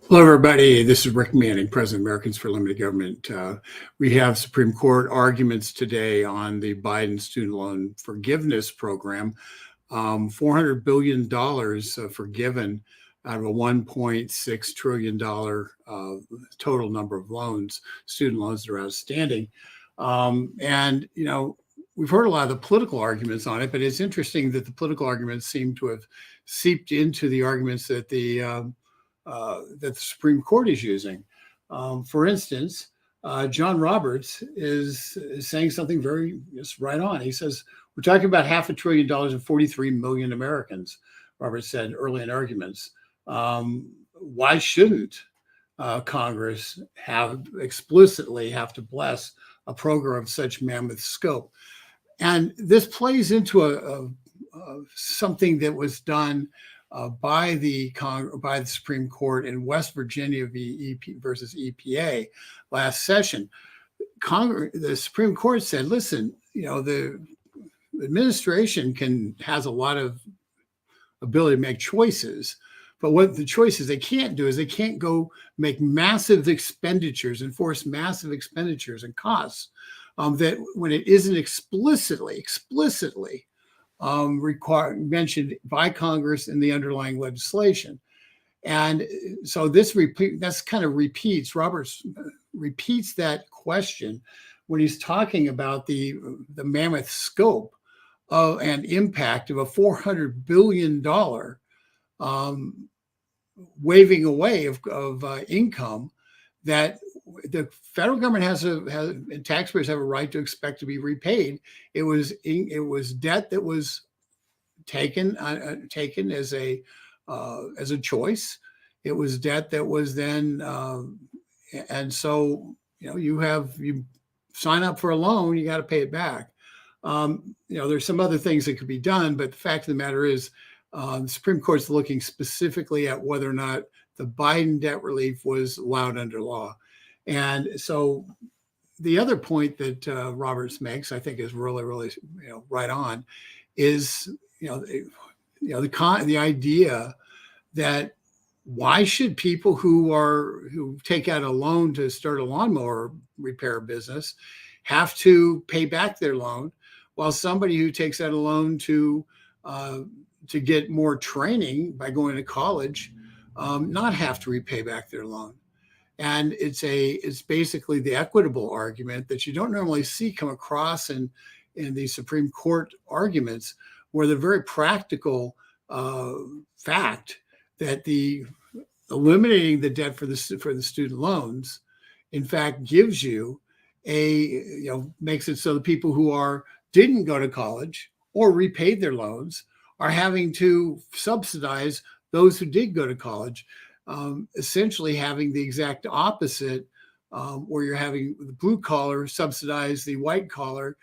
Hello, everybody. This is Rick Manning, President of Americans for Limited Government. We have Supreme Court arguments today on the Biden student loan forgiveness program. $400 billion forgiven out of a $1.6 trillion total number of loans, student loans that are outstanding. We've heard a lot of the political arguments on it, but it's interesting that the political arguments seem to have seeped into the arguments that the Supreme Court is using. For instance, John Roberts is saying something very just right on. He says, we're talking about $500 billion and 43 million Americans, Roberts said early in arguments. Why shouldn't Congress explicitly have to bless a program of such mammoth scope? And this plays into something that was done by the Supreme Court in West Virginia versus EPA last session. The Supreme Court said, listen, the administration has a lot of ability to make choices, but what the choices they can't do is they can't go make massive expenditures, enforce massive expenditures and costs that when it isn't explicitly mentioned by Congress in the underlying legislation. And so Roberts repeats that question when he's talking about the mammoth scope and impact of a $400 billion waving away of income that the federal government and taxpayers have a right to expect to be repaid. It was debt that was taken as a choice. It was debt that was then, and so you sign up for a loan, you got to pay it back. There's some other things that could be done, but the fact of the matter is, the Supreme Court's looking specifically at whether or not the Biden debt relief was allowed under law. And so the other point that Roberts makes, I think, is really, really, right on, is the idea that why should people who take out a loan to start a lawnmower repair business have to pay back their loan, while somebody who takes out a loan to get more training by going to college not have to repay back their loan? And it's basically the equitable argument that you don't normally see come across in the Supreme Court arguments, where the very practical fact that the eliminating the debt for the student loans, in fact, gives you makes it so the people who didn't go to college or repaid their loans are having to subsidize those who did go to college, essentially having the exact opposite, where you're having the blue collar subsidize the white collar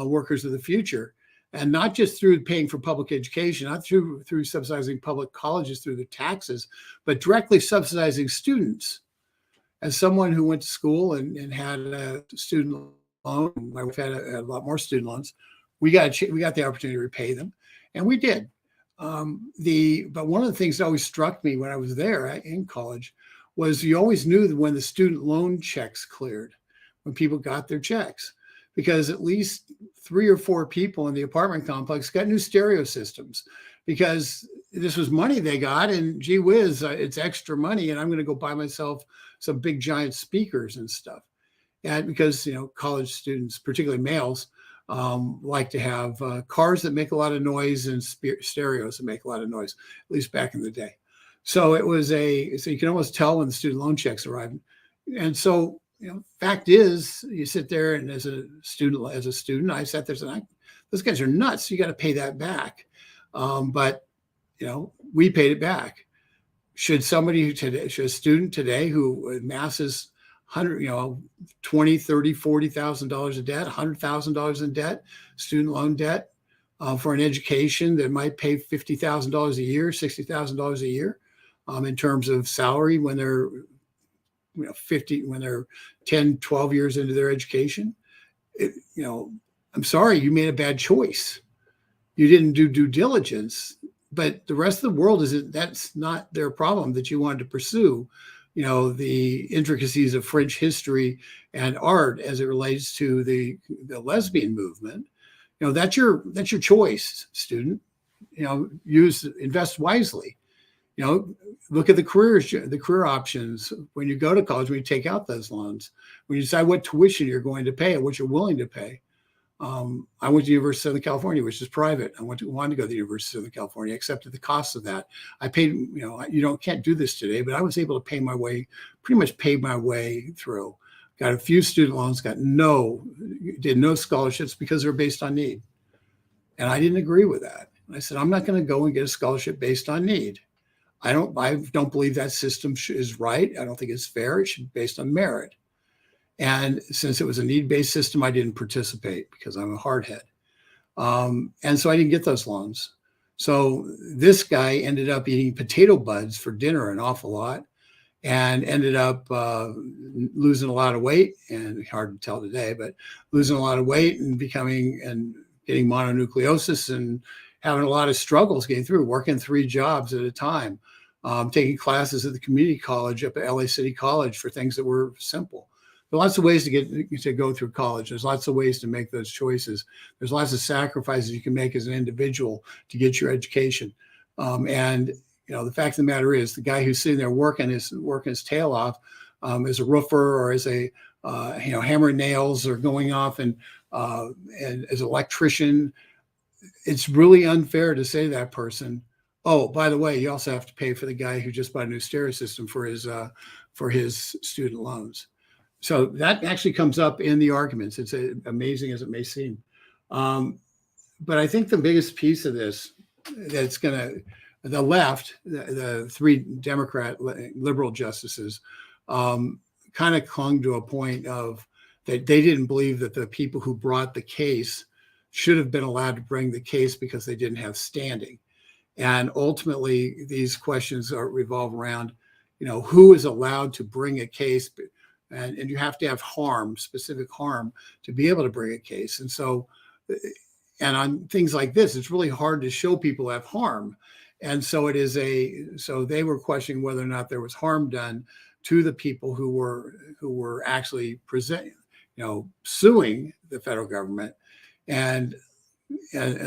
workers of the future. And not just through paying for public education, not through subsidizing public colleges through the taxes, but directly subsidizing students. As someone who went to school and had a student loan, my wife had a lot more student loans, we got the opportunity to repay them, and we did. But one of the things that always struck me when I was there in college was you always knew that when the student loan checks cleared, when people got their checks, because at least 3 or 4 people in the apartment complex got new stereo systems, because this was money they got, and gee whiz, it's extra money, and I'm going to go buy myself some big giant speakers and stuff. And because college students, particularly males, like to have cars that make a lot of noise and stereos that make a lot of noise, at least back in the day. So so you can almost tell when the student loan checks arrived. And so, fact is, you sit there, and as a student, I sat there saying, those guys are nuts. You got to pay that back. But we paid it back. Should a student today who amasses $20,000, $30,000, $40,000 of debt, $100,000 in debt, student loan debt, for an education that might pay $50,000 a year, $60,000 a year, in terms of salary when they're 50, when they're 10, 12 years into their education, I'm sorry, you made a bad choice. You didn't do due diligence, but the rest of the world that's not their problem that you wanted to pursue the intricacies of French history and art as it relates to the lesbian movement, that's your choice, student. Invest wisely. Look at the career options when you go to college, when you take out those loans, when you decide what tuition you're going to pay and what you're willing to pay. I went to the University of Southern California, which is private. wanted to go to the University of Southern California, accepted the cost of that. I paid, can't do this today, but I was able to pretty much pay my way through. Got a few student loans, did no scholarships because they're based on need. And I didn't agree with that. I said, I'm not going to go and get a scholarship based on need. I don't believe that system is right. I don't think it's fair. It should be based on merit. And since it was a need-based system, I didn't participate because I'm a hardhead. And so I didn't get those loans. So this guy ended up eating potato buds for dinner an awful lot and ended up losing a lot of weight, and hard to tell today, but losing a lot of weight and getting mononucleosis and having a lot of struggles getting through, working 3 jobs at a time, taking classes at the community college up at LA City College for things that were simple. There are lots of ways to go through college. There's lots of ways to make those choices. There's lots of sacrifices you can make as an individual to get your education. And the fact of the matter is, the guy who's sitting there working his tail off as a roofer or as a hammering nails or going off and as an electrician, it's really unfair to say to that person, oh, by the way, you also have to pay for the guy who just bought a new stereo system for his student loans. So that actually comes up in the arguments. It's amazing as it may seem. But I think the biggest piece of this the left, the 3 Democrat liberal justices, kind of clung to a point of that they didn't believe that the people who brought the case should have been allowed to bring the case because they didn't have standing. And ultimately, these questions revolve around, who is allowed to bring a case, and you have to have specific harm to be able to bring a case. And so, and on things like this, it's really hard to show people have harm. And so so they were questioning whether or not there was harm done to the people who were actually suing the federal government. And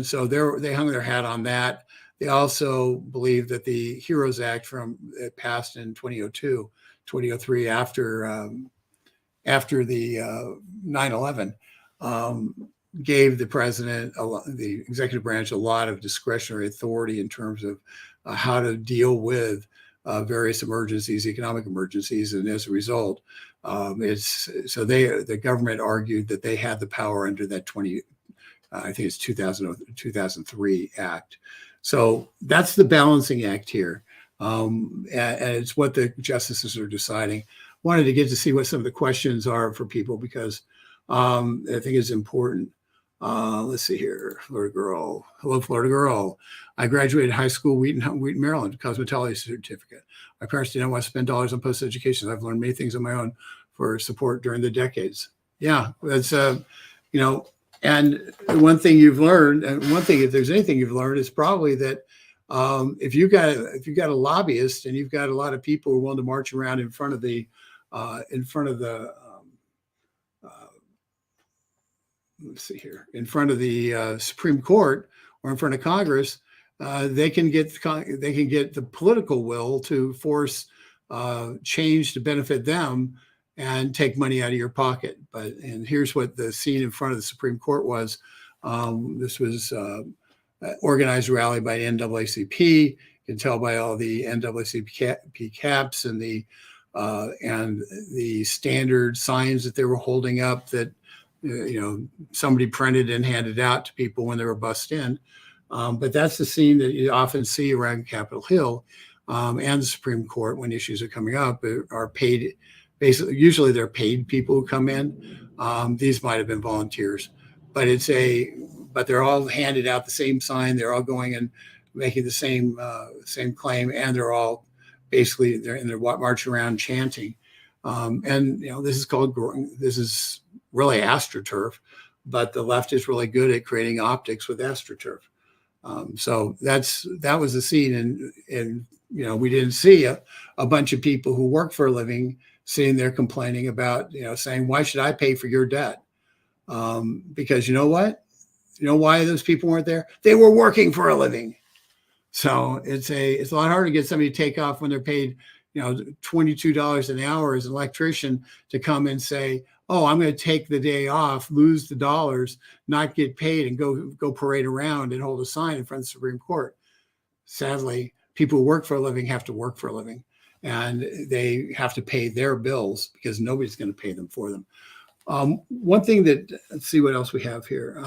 so they hung their hat on that. They also believe that the HEROES Act it passed in 2003 after the 9/11 gave the president, the executive branch, a lot of discretionary authority in terms of how to deal with various emergencies, economic emergencies, and as a result, the government argued that they had the power under that 2003 Act. So that's the balancing act here, and it's what the justices are deciding. Wanted to get to see what some of the questions are for people because I think it's important. Let's see here. Florida girl. Hello, Florida girl. I graduated high school, Wheaton, Maryland, cosmetology certificate. My parents didn't want to spend dollars on post-education. I've learned many things on my own for support during the decades. Yeah, that's, and one thing you've learned, if there's anything you've learned, is probably that if you've got a lobbyist and you've got a lot of people who are willing to march around in front of the Supreme Court or in front of Congress, they can get the political will to force change to benefit them and take money out of your pocket. And here's what the scene in front of the Supreme Court was. This was organized rally by the NAACP. You can tell by all the NAACP caps and the standard signs that they were holding up that somebody printed and handed out to people when they were bussed in. But that's the scene that you often see around Capitol Hill and the Supreme Court when issues are coming up are paid. Basically, usually they're paid people who come in. These might have been volunteers, but they're all handed out the same sign. They're all going and making the same claim, and they're all basically they're marching around chanting. This is really AstroTurf, but the left is really good at creating optics with AstroTurf. So that was the scene in we didn't see a bunch of people who work for a living sitting there complaining about, saying, why should I pay for your debt? Because you know what? You know why those people weren't there? They were working for a living. So it's a lot harder to get somebody to take off when they're paid, $22 an hour as an electrician to come and say, oh, I'm going to take the day off, lose the dollars, not get paid, and go parade around and hold a sign in front of the Supreme Court. Sadly, people who work for a living have to work for a living, and they have to pay their bills because nobody's going to pay them for them. One thing let's see what else we have here.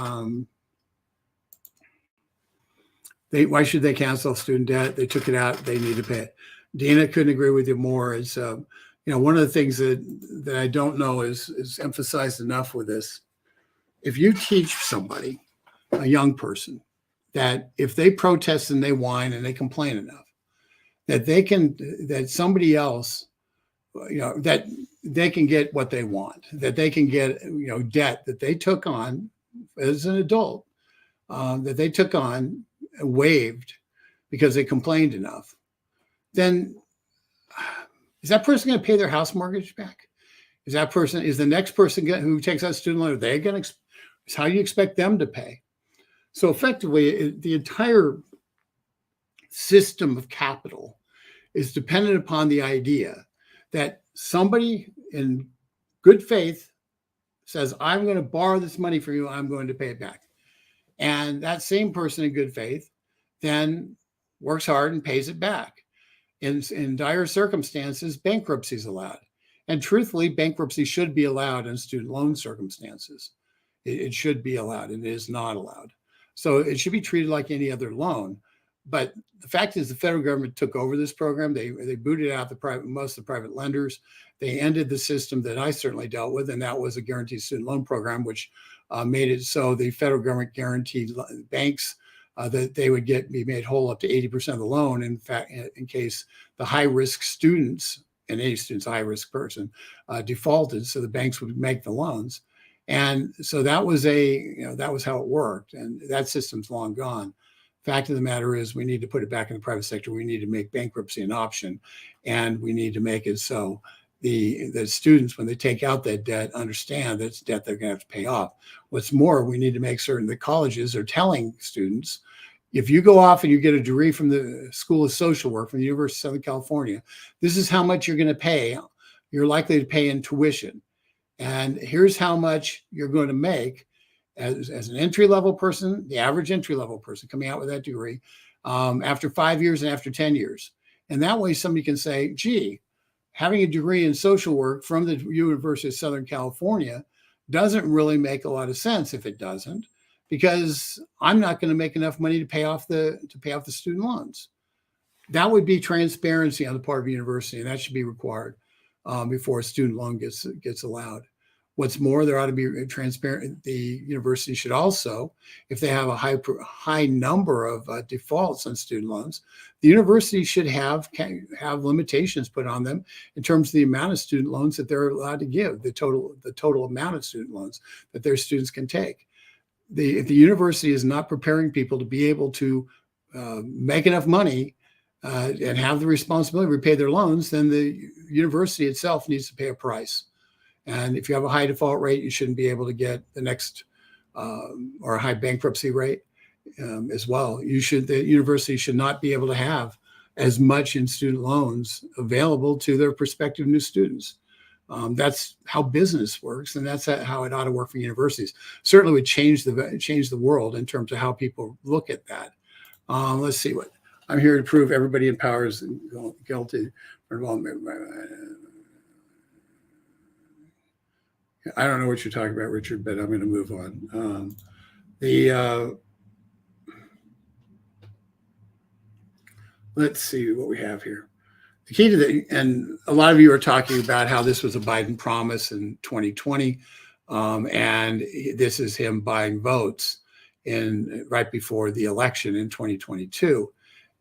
Why should they cancel student debt? They took it out. They need to pay it. Dana couldn't agree with you more. It's, one of the things that I don't know is emphasized enough with this. If you teach somebody, a young person, that if they protest and they whine and they complain enough, that somebody else, that they can get what they want, that they can get, debt that they took on as an adult, that they took on, waived because they complained enough, then is that person going to pay their house mortgage back? Is the next person who takes out student loan, are they going to, how do you expect them to pay? So effectively, the entire system of capital is dependent upon the idea that somebody in good faith says, I'm going to borrow this money from you, I'm going to pay it back. And that same person in good faith then works hard and pays it back. In dire circumstances, bankruptcy is allowed. And truthfully, bankruptcy should be allowed in student loan circumstances. It should be allowed, and it is not allowed. So it should be treated like any other loan. But the fact is the federal government took over this program. They booted out most of the private lenders. They ended the system that I certainly dealt with, and that was a guaranteed student loan program, which made it so the federal government guaranteed banks that they would be made whole up to 80% of the loan. In fact, in case the high-risk students, and any student's a high-risk person, defaulted, so the banks would make the loans. And so that was how it worked. And that system's long gone. Fact of the matter is we need to put it back in the private sector. We need to make bankruptcy an option, and we need to make it so the students, when they take out that debt, understand that it's debt they're going to have to pay off. What's more, we need to make certain that colleges are telling students, if you go off and you get a degree from the School of Social Work from the University of Southern California, this is how much you're going to pay. You're likely to pay in tuition. And here's how much you're going to make as an entry-level person, the average entry-level person coming out with that degree, after 5 years and after 10 years. And that way somebody can say, gee, having a degree in social work from the University of Southern California doesn't really make a lot of sense if it doesn't, because I'm not going to make enough money to pay off the student loans. That would be transparency on the part of the university, and that should be required before a student loan gets allowed. What's more, there ought to be transparent. The university should also, if they have a high number of defaults on student loans, the university should have limitations put on them in terms of the amount of student loans that they're allowed to give, the total amount of student loans that their students can take. If the university is not preparing people to be able to make enough money and have the responsibility to repay their loans, then the university itself needs to pay a price. And if you have a high default rate, you shouldn't be able to get the next or a high bankruptcy rate as well. The university should not be able to have as much in student loans available to their prospective new students. That's how business works, and that's how it ought to work for universities. Certainly would change the world in terms of how people look at that. Let's see what I'm here to prove. Everybody in power is guilty for involvement. I don't know what you're talking about, Richard, but I'm going to move on. Let's see what we have here. The key to and a lot of you are talking about how this was a Biden promise in 2020, and this is him buying votes right before the election in 2022.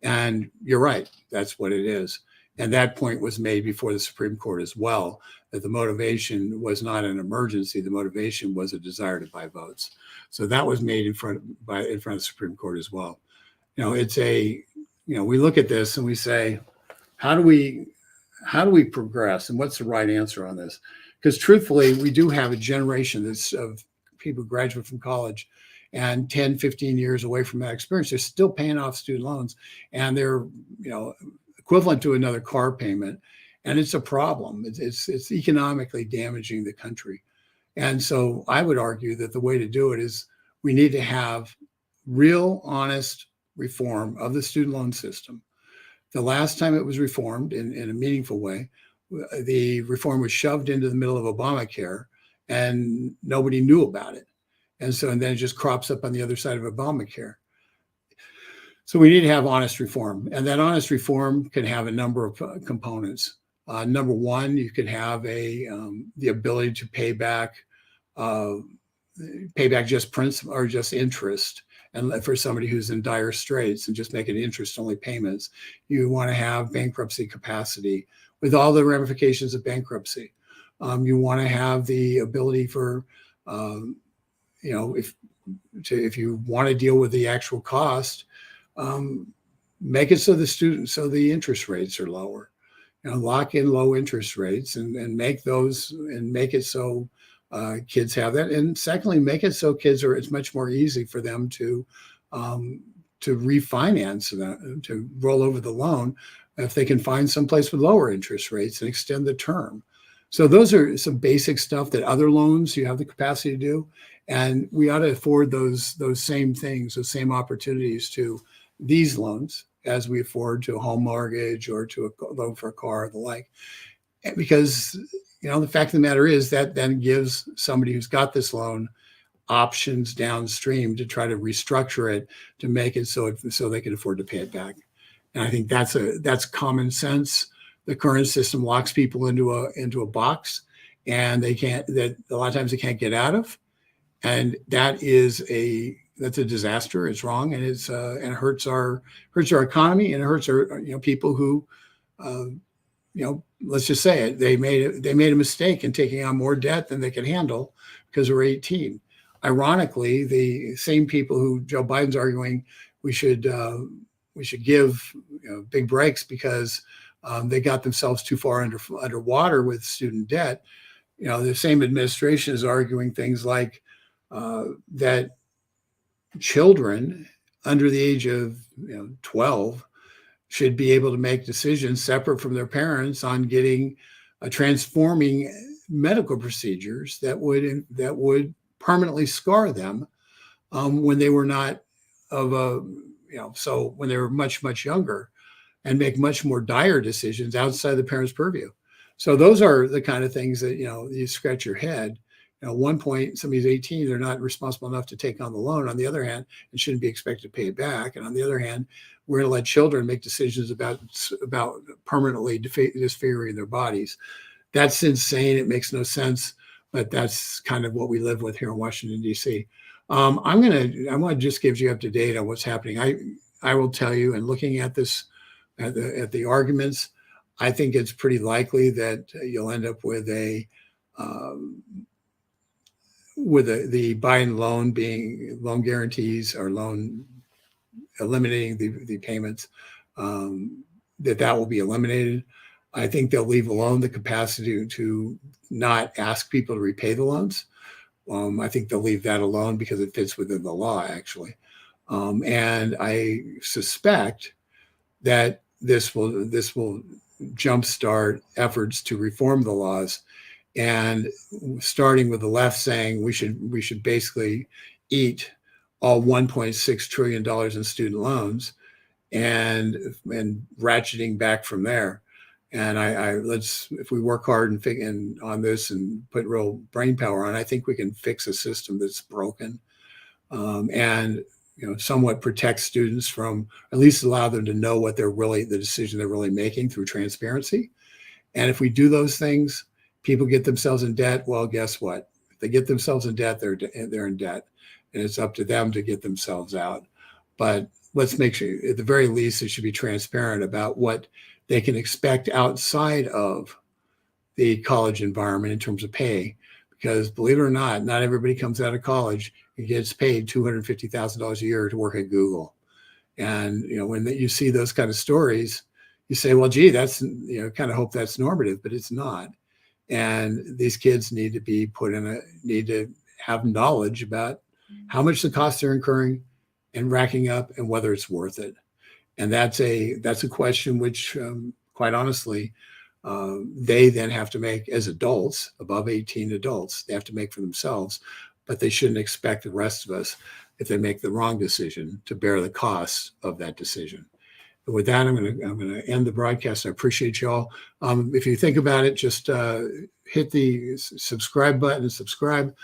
And you're right, that's what it is. And that point was made before the Supreme Court as well, that the motivation was not an emergency. The motivation was a desire to buy votes. So that was made in front of the Supreme Court as well. We look at this and we say, how do we progress, and what's the right answer on this? Because truthfully, we do have a generation that's of people who graduate from college and 10, 15 years away from that experience. They're still paying off student loans, and they're, equivalent to another car payment. And it's a problem. It's economically damaging the country. And so I would argue that the way to do it is we need to have real, honest reform of the student loan system. The last time it was reformed in a meaningful way, the reform was shoved into the middle of Obamacare and nobody knew about it. And then it just crops up on the other side of Obamacare. So we need to have honest reform. And that honest reform can have a number of components. Number one, you could have the ability to pay back just principal or just interest, and for somebody who's in dire straits, and just make it interest-only payments. You want to have bankruptcy capacity with all the ramifications of bankruptcy. You want to have the ability for, if you want to deal with the actual cost, make it so the interest rates are lower. Lock in low interest rates and make it so kids have that. And secondly, make it so it's much more easy for them to refinance, to roll over the loan if they can find someplace with lower interest rates and extend the term. So those are some basic stuff that other loans you have the capacity to do. And we ought to afford those same things, those same opportunities to these loans as we afford to a home mortgage or to a loan for a car or the like. Because, the fact of the matter is that then gives somebody who's got this loan options downstream to try to restructure it to make it so they can afford to pay it back. And I think that's common sense. The current system locks people into a box, and a lot of times they can't get out of. And that's a disaster. It's wrong, and it hurts our economy, and it hurts our people who, let's just say it. They made a mistake in taking on more debt than they could handle because they're 18. Ironically, the same people who Joe Biden's arguing we should give big breaks because they got themselves too far underwater with student debt. The same administration is arguing things like that children under the age of 12 should be able to make decisions separate from their parents on getting transforming medical procedures that would permanently scar them when they were not when they were much, much younger, and make much more dire decisions outside the parents' purview. So those are the kind of things that you scratch your head. At one point, somebody's 18, they're not responsible enough to take on the loan. On the other hand, it shouldn't be expected to pay it back. And on the other hand, we're going to let children make decisions about permanently disfiguring their bodies. That's insane. It makes no sense, but that's kind of what we live with here in Washington, D.C. I want to just give you up to date on what's happening. I will tell you, and looking at this, at the arguments, I think it's pretty likely that you'll end up with the Biden loan guarantees or eliminating the payments, that will be eliminated. I think they'll leave alone the capacity to not ask people to repay the loans. I think they'll leave that alone because it fits within the law, actually. And I suspect that this will jumpstart efforts to reform the laws, and starting with the left saying we should basically eat all $1.6 trillion in student loans, and ratcheting back from there. And if we work hard and on this and put real brain power on, I think we can fix a system that's broken, and somewhat protect students from, at least allow them to know what the decision they're really making through transparency. And if we do those things, people get themselves in debt. Well, guess what? If they get themselves in debt, they're in debt, and it's up to them to get themselves out. But let's make sure, at the very least, it should be transparent about what they can expect outside of the college environment in terms of pay. Because believe it or not everybody comes out of college and gets paid $250,000 a year to work at Google. And when you see those kind of stories, you say, well, gee, that's, kind of hope that's normative, but it's not. And these kids need to be need to have knowledge about how much the costs are incurring and racking up and whether it's worth it. And that's a question which, quite honestly, they then have to make as adults, above 18 adults, they have to make for themselves, but they shouldn't expect the rest of us, if they make the wrong decision, to bear the costs of that decision. And with that, I'm going to end the broadcast. I appreciate y'all. If you think about it, just hit the subscribe button and subscribe.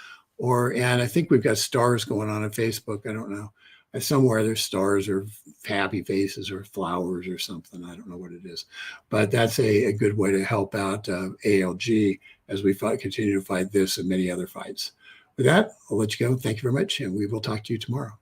And I think we've got stars going on Facebook. I don't know. Somewhere there's stars or happy faces or flowers or something. I don't know what it is, but that's a good way to help out ALG as we continue to fight this and many other fights. With that, I'll let you go. Thank you very much, and we will talk to you tomorrow.